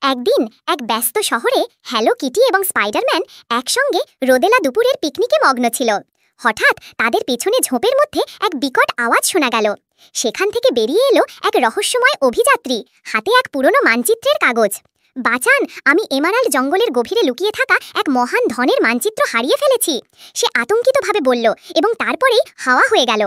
একদিন এক ব্যস্ত শহরে হ্যালো কিটি এবং স্পাইডারম্যান একসঙ্গে রোদেলা দুপুরের পিকনিকে মগ্ন ছিল। হঠাৎ তাদের পিছনে ঝোপের মধ্যে এক বিকট আওয়াজ শোনা গেল। সেখান থেকে বেরিয়ে এলো এক রহস্যময় অভিযাত্রী, হাতে এক পুরনো মানচিত্রের কাগজ। বাঁচান, আমি এমারাল্ড জঙ্গলের গভীরে লুকিয়ে থাকা এক মহান ধনের মানচিত্র হারিয়ে ফেলেছি, সে আতঙ্কিতভাবে বলল এবং তারপরেই হাওয়া হয়ে গেল।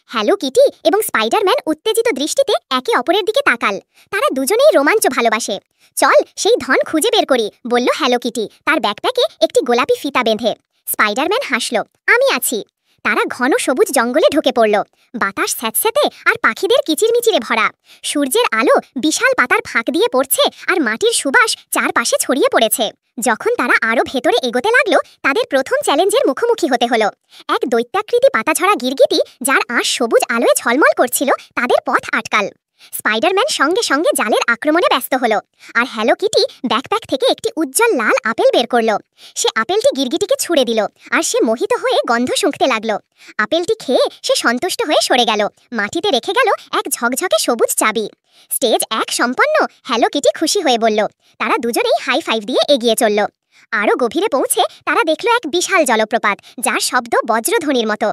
হ্যালো কিটি এবং স্পাইডারম্যান উত্তেজিত দৃষ্টিতে একে অপরের দিকে তাকাল। তারা দুজনেই রোমাঞ্চ ভালোবাসে। চল সেই ধন খুঁজে বের করি, বলল হ্যালো কিটি তার ব্যাকপ্যাকে একটি গোলাপি ফিতা বেঁধে। স্পাইডারম্যান হাসল, আমি আছি। তারা ঘন সবুজ জঙ্গলে ঢুকে পড়ল। বাতাস স্যাঁতস্যাঁতে আর পাখিদের কিচিরমিচিরে ভরা। সূর্যের আলো বিশাল পাতার ফাঁক দিয়ে পড়ছে আর মাটির সুবাস চারপাশে ছড়িয়ে পড়েছে। যখন তারা আরও ভেতরে এগোতে লাগলো, তাদের প্রথম চ্যালেঞ্জের মুখোমুখি হতে হলো। এক দৈত্যাকৃতি পাতাঝরা গিরগিটি, যার আঁশ সবুজ আলোয় ঝলমল করছিল, তাদের পথ আটকাল। স্পাইডারম্যান সঙ্গে সঙ্গে জালের আক্রমণে ব্যস্ত হলো, আর হ্যালো কিটি ব্যাকপ্যাক থেকে একটি উজ্জ্বল লাল আপেল বের করল। সে আপেলটি গিরগিটিকে ছুঁড়ে দিল, আর সে মোহিত হয়ে গন্ধ শুঁকতে লাগলো। আপেলটি খেয়ে সে সন্তুষ্ট হয়ে সরে গেল। মাটিতে রেখে গেল এক ঝকঝকে সবুজ চাবি। স্টেজ 1 সম্পন্ন, হ্যালো কিটি খুশি হয়ে বলল। তারা দুজনেই হাই ফাইভ দিয়ে এগিয়ে চলল। আরও গভীরে পৌঁছে তারা দেখল এক বিশাল জলপ্রপাত, যার শব্দ বজ্রধ্বনির মতো।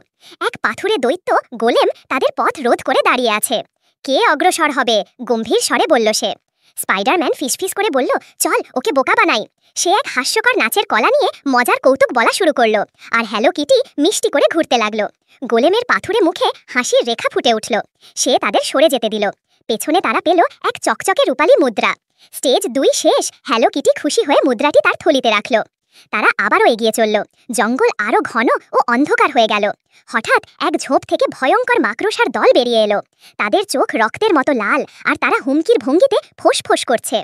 এক পাথুরে দৈত্য গোলেম তাদের পথ রোধ করে দাঁড়িয়ে আছে। কে অগ্রসর হবে, গম্ভীর স্বরে বলল সে। স্পাইডারম্যান ফিসফিস করে বলল, চল ওকে বোকা বানাই। সে এক হাস্যকর নাচের কলা নিয়ে মজার কৌতুক বলা শুরু করলো, আর হ্যালো কিটি মিষ্টি করে ঘুরতে লাগলো। গোলেমের পাথুরে মুখে হাসির রেখা ফুটে উঠল। সে তাদের সরে যেতে দিল। পেছনে তারা পেল এক চকচকে রূপালী মুদ্রা। স্টেজ 2 শেষ, হ্যালো কিটি খুশি হয়ে মুদ্রাটি তার থলিতে রাখল। তারা আবারও এগিয়ে চলল। জঙ্গল আরও ঘন ও অন্ধকার হয়ে গেল। হঠাৎ এক ঝোপ থেকে ভয়ঙ্কর মাকড়সার দল বেরিয়ে এলো। তাদের চোখ রক্তের মতো লাল, আর তারা হুমকির ভঙ্গিতে ফোঁস করছে।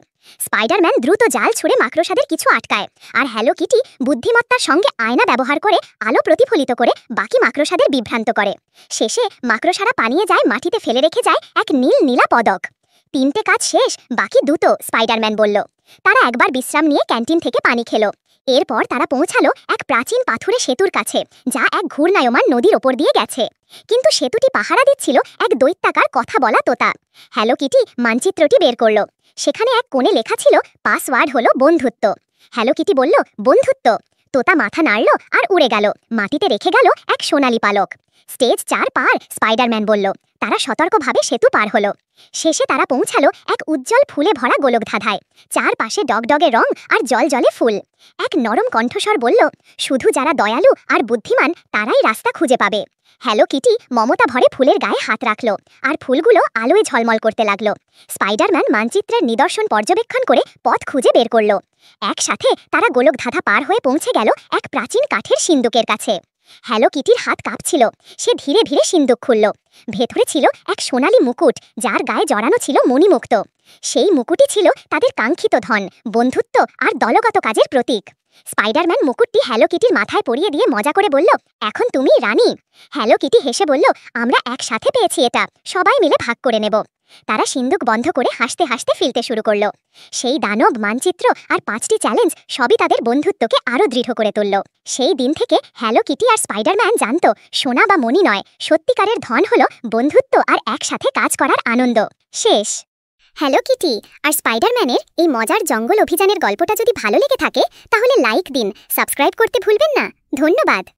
স্পাইডারম্যান দ্রুত জাল ছুঁড়ে মাকড়সাদের কিছু আটকায়, আর হ্যালো কিটি বুদ্ধিমত্তার সঙ্গে আয়না ব্যবহার করে আলো প্রতিফলিত করে বাকি মাকড়সাদের বিভ্রান্ত করে। শেষে মাকড়সারা পানিয়ে যায়, মাটিতে ফেলে রেখে যায় এক নীলা পদক। 3টে কাজ শেষ, বাকি 2টো, স্পাইডারম্যান বলল। তারা একবার বিশ্রাম নিয়ে ক্যান্টিন থেকে পানি খেলো। এরপর তারা পৌঁছালো এক প্রাচীন পাথুরে সেতুর কাছে, যা এক ঘূর্ণায়মান নদীর ওপর দিয়ে গেছে। কিন্তু সেতুটি পাহারা দিচ্ছিল এক দৈত্যাকার কথা বলা তোতা। হ্যালো কিটি মানচিত্রটি বের করলো। সেখানে এক কোণে লেখা ছিল, পাসওয়ার্ড হলো বন্ধুত্ব। হ্যালো কিটি বলল, বন্ধুত্ব। তোতা মাথা নাড়ল আর উড়ে গেল। মাটিতে রেখে গেল এক সোনালি পালক। স্টেজ 4 পার, স্পাইডারম্যান বলল। তারা সতর্কভাবে সেতু পার হলো। শেষে তারা পৌঁছালো এক উজ্জ্বল ফুলে ভরা গোলকধাঁধায়। চারপাশে ডগডগে রং আর জলে ফুল। এক নরম কণ্ঠস্বর বলল, শুধু যারা দয়ালু আর বুদ্ধিমান তারাই রাস্তা খুঁজে পাবে। হ্যালো কিটি মমতা ভরে ফুলের গায়ে হাত রাখল, আর ফুলগুলো আলোয় ঝলমল করতে লাগলো। স্পাইডারম্যান মানচিত্রের নিদর্শন পর্যবেক্ষণ করে পথ খুঁজে বের করল। একসাথে তারা গোলকধাঁধা পার হয়ে পৌঁছে গেল এক প্রাচীন কাঠের সিন্দুকের কাছে। হ্যালো কিটির হাত কাঁপছিল। সে ধীরে ধীরে সিন্দুক খুলল। ভেতরে ছিল এক সোনালি মুকুট, যার গায়ে জড়ানো ছিল মণিমুক্ত। সেই মুকুটই ছিল তাদের কাঙ্ক্ষিত ধন, বন্ধুত্ব আর দলগত কাজের প্রতীক। স্পাইডারম্যান মুকুটটি হ্যালো কিটির মাথায় পরিয়ে দিয়ে মজা করে বলল, এখন তুমি রানী। হ্যালো কিটি হেসে বলল, আমরা একসাথে পেয়েছি এটা, সবাই মিলে ভাগ করে নেব। তারা সিন্দুক বন্ধ করে হাসতে হাসতে ফিরতে শুরু করল। সেই দানব, মানচিত্র আর 5টি চ্যালেঞ্জ সবই তাদের বন্ধুত্বকে আরও দৃঢ় করে তুলল। সেই দিন থেকে হ্যালো কিটি আর স্পাইডারম্যান জানত, সোনা বা মণি নয়, সত্যিকারের ধন হলো বন্ধুত্ব আর একসাথে কাজ করার আনন্দ। শেষ। হ্যালো কিটি আর স্পাইডারম্যানের এই মজার জঙ্গল অভিযানের গল্পটা যদি ভালো লেগে থাকে, তাহলে লাইক দিন, সাবস্ক্রাইব করতে ভুলবেন না। ধন্যবাদ।